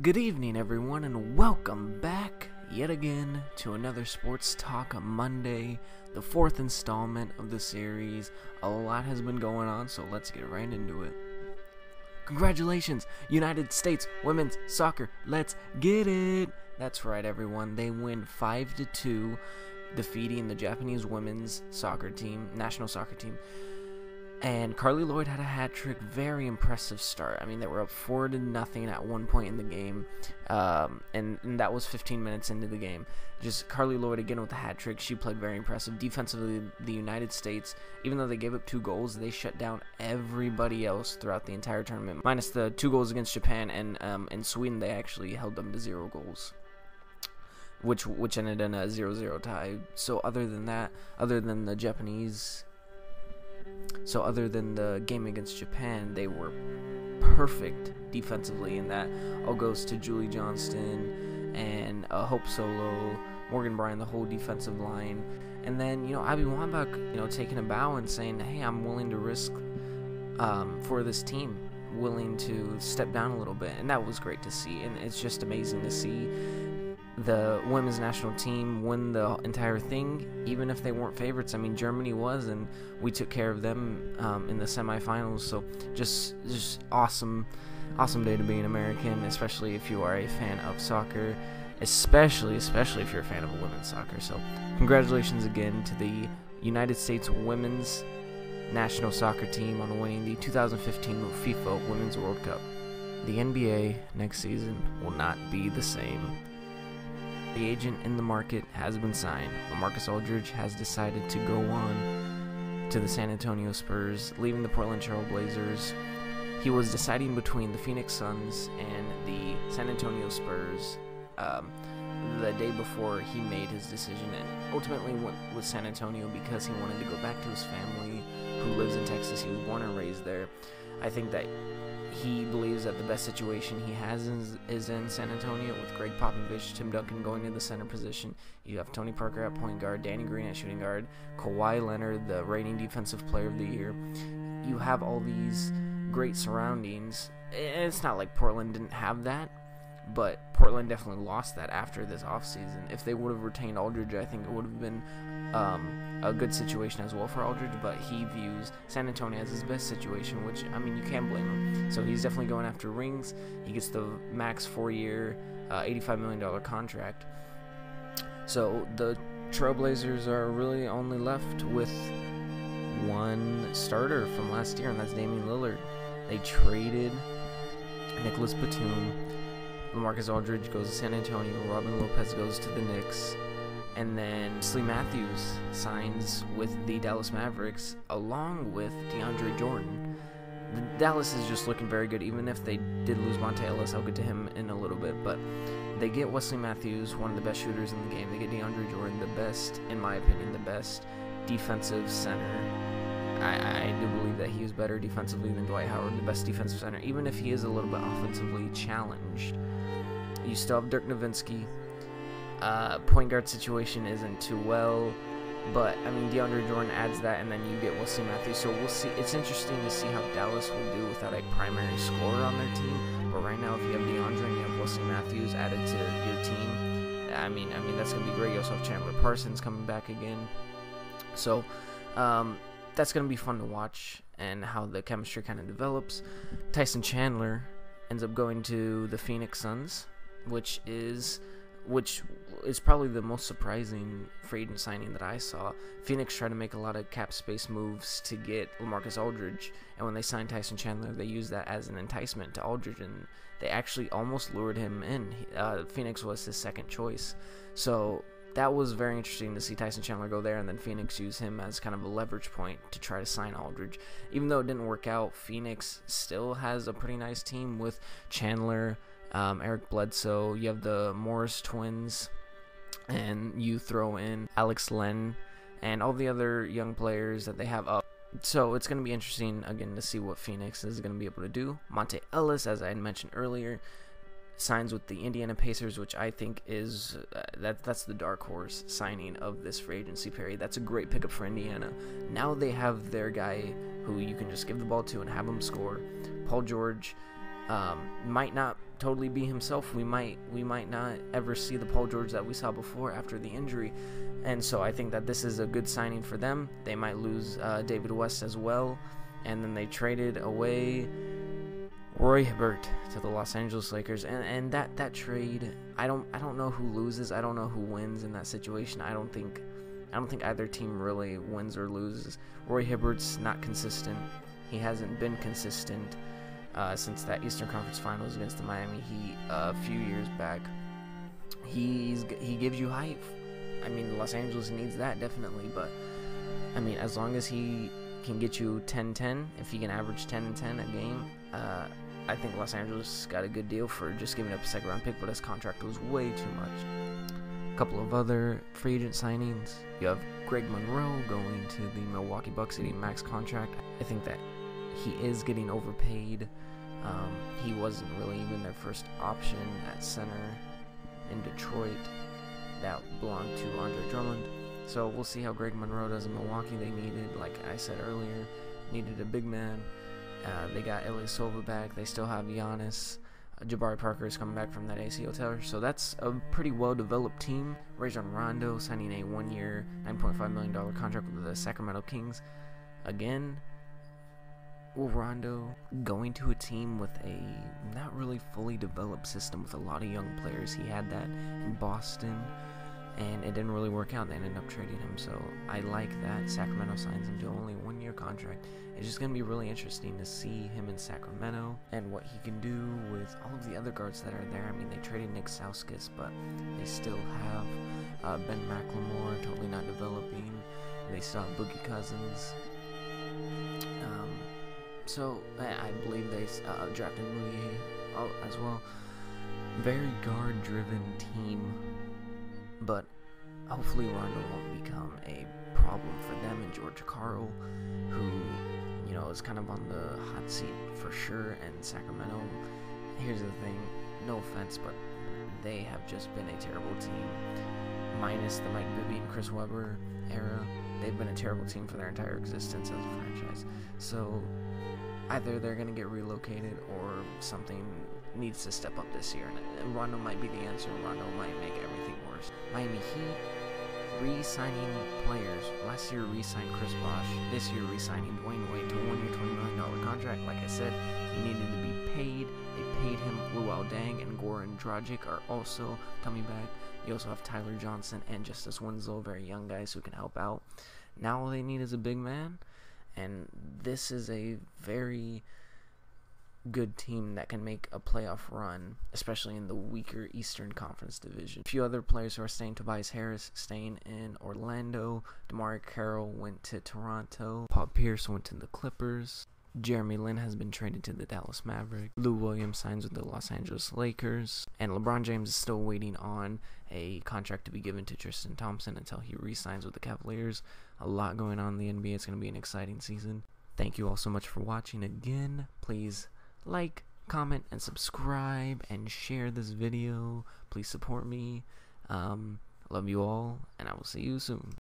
Good evening, everyone, and welcome back yet again to another Sports Talk Monday, the fourth installment of the series. A lot has been going on, so let's get right into it. Congratulations, United States women's soccer. Let's get it. That's right, everyone. They win 5-2, defeating the Japanese women's soccer team, national soccer team. And Carly Lloyd had a hat trick. Very impressive start. I mean, they were up 4-0 at one point in the game, and that was 15 minutes into the game. Just Carly Lloyd again with a hat trick. She played very impressive. Defensively, the United States, even though they gave up 2 goals, they shut down everybody else throughout the entire tournament. Minus the 2 goals against Japan, and in Sweden, they actually held them to 0 goals. Which ended in a 0-0 tie. So other than that, other than the game against Japan, they were perfect defensively, and that all goes to Julie Johnston and Hope Solo, Morgan Bryan, the whole defensive line. And then, Abby Wambach, taking a bow and saying, hey, I'm willing to risk for this team, willing to step down a little bit. And that was great to see, and it's just amazing to see the women's national team win the entire thing, even if they weren't favorites. I mean, Germany was, and we took care of them in the semifinals. So just awesome day to be an American, especially if you are a fan of soccer, especially if you're a fan of women's soccer. So congratulations again to the United States women's national soccer team on winning the 2015 FIFA Women's World Cup. The NBA next season will not be the same. The agent in the market has been signed. LaMarcus Aldridge has decided to go on to the San Antonio Spurs, leaving the Portland Trail Blazers. He was deciding between the Phoenix Suns and the San Antonio Spurs the day before he made his decision, and ultimately went with San Antonio because he wanted to go back to his family who lives in Texas. He was born and raised there. I think that he believes that the best situation he has is in San Antonio, with Greg Popovich, Tim Duncan going in the center position. You have Tony Parker at point guard, Danny Green at shooting guard, Kawhi Leonard, the reigning defensive player of the year. You have all these great surroundings. It's not like Portland didn't have that, but Portland definitely lost that after this offseason. If they would have retained Aldridge, I think it would have been a good situation as well for Aldridge, but he views San Antonio as his best situation, which, I mean, you can't blame him. So he's definitely going after rings. He gets the max 4-year, $85 million contract. So the Trailblazers are really only left with one starter from last year, and that's Damian Lillard. They traded Nicholas Batum. LaMarcus Aldridge goes to San Antonio. Robin Lopez goes to the Knicks. And then Wesley Matthews signs with the Dallas Mavericks along with DeAndre Jordan. Dallas is just looking very good, even if they did lose Monte Ellis. I'll get to him in a little bit, but they get Wesley Matthews, one of the best shooters in the game. They get DeAndre Jordan, the best, in my opinion, the best defensive center. I do believe that he is better defensively than Dwight Howard, the best defensive center, even if he is a little bit offensively challenged. You still have Dirk Nowitzki. Point guard situation isn't too well, but I mean, DeAndre Jordan adds that, and then you get Wesley Matthews. So we'll see. It's interesting to see how Dallas will do without a primary scorer on their team. But right now, if you have DeAndre and you have Wesley Matthews added to your team, I mean that's gonna be great. You also have Chandler Parsons coming back again, so that's gonna be fun to watch and how the chemistry kind of develops. Tyson Chandler ends up going to the Phoenix Suns, which is probably the most surprising free agent signing that I saw. Phoenix tried to make a lot of cap space moves to get LaMarcus Aldridge, and when they signed Tyson Chandler, they used that as an enticement to Aldridge, and they actually almost lured him in. Phoenix was his second choice, so that was very interesting to see Tyson Chandler go there, and then Phoenix use him as kind of a leverage point to try to sign Aldridge. Even though it didn't work out, Phoenix still has a pretty nice team with Chandler, Eric Bledsoe. You have the Morris twins, and you throw in Alex Len and all the other young players that they have up. So it's going to be interesting, again, to see what Phoenix is going to be able to do. Monte Ellis, as I had mentioned earlier, signs with the Indiana Pacers, which I think is that's the dark horse signing of this free agency period. That's a great pickup for Indiana. Now they have their guy who you can just give the ball to and have him score. Paul George might not totally be himself. We might not ever see the Paul George that we saw before after the injury. And so I think that this is a good signing for them. They might lose David West as well. And then they traded away Roy Hibbert to the Los Angeles Lakers. And that trade, I don't know who loses. I don't know who wins in that situation. I don't think either team really wins or loses. Roy Hibbert's not consistent. He hasn't been consistent since that Eastern Conference Finals against the Miami Heat a few years back. He gives you hype. I mean, Los Angeles needs that, definitely. But, I mean, as long as he can get you 10-10, if he can average 10 and 10 a game, I think Los Angeles got a good deal for just giving up a second-round pick, but his contract was way too much. A couple of other free agent signings. You have Greg Monroe going to the Milwaukee Bucks getting max contract. I think that he is getting overpaid. He wasn't really even their first option at center in Detroit. That belonged to Andre Drummond. So we'll see how Greg Monroe does in Milwaukee. They needed, like I said earlier, needed a big man. They got Ilyasova back. They still have Giannis. Jabari Parker is coming back from that ACL tear. So that's a pretty well-developed team. Rajon Rondo signing a one-year, $9.5 million contract with the Sacramento Kings. Again, Rondo going to a team with a not really fully developed system with a lot of young players. He had that in Boston, and it didn't really work out. They ended up trading him, so I like that Sacramento signs him to only a one-year contract. It's just going to be really interesting to see him in Sacramento and what he can do with all of the other guards that are there. I mean, they traded Nick Stauskas, but they still have Ben McLemore, totally not developing. They still have Boogie Cousins. So I believe they drafted Moutier as well. Very guard-driven team, but hopefully Rondo won't become a problem for them and George Karl, who, you know, is kind of on the hot seat for sure. And Sacramento, here's the thing, no offense, but they have just been a terrible team. Minus the Mike Bibby and Chris Webber era, they've been a terrible team for their entire existence as a franchise. So either they're going to get relocated or something needs to step up this year, and Rondo might be the answer. Rondo might make everything worse. Miami Heat re-signing players. Last year re-signed Chris Bosh. This year re-signing Dwayne Wade to a one-year, $20 million contract. Like I said, he needed to be paid. They paid him. Luol Deng and Goran Dragic are also coming back. You also have Tyler Johnson and Justice Winslow, very young guys who can help out. Now all they need is a big man. And this is a very good team that can make a playoff run, especially in the weaker Eastern Conference division. A few other players who are staying: Tobias Harris staying in Orlando, DeMar Carroll went to Toronto, Paul Pierce went to the Clippers, Jeremy Lin has been traded to the Dallas Mavericks, Lou Williams signs with the Los Angeles Lakers, and LeBron James is still waiting on a contract to be given to Tristan Thompson until he re-signs with the Cavaliers. A lot going on in the NBA. It's going to be an exciting season. Thank you all so much for watching. Again, please like, comment, and subscribe, and share this video. Please support me. Love you all, and I will see you soon.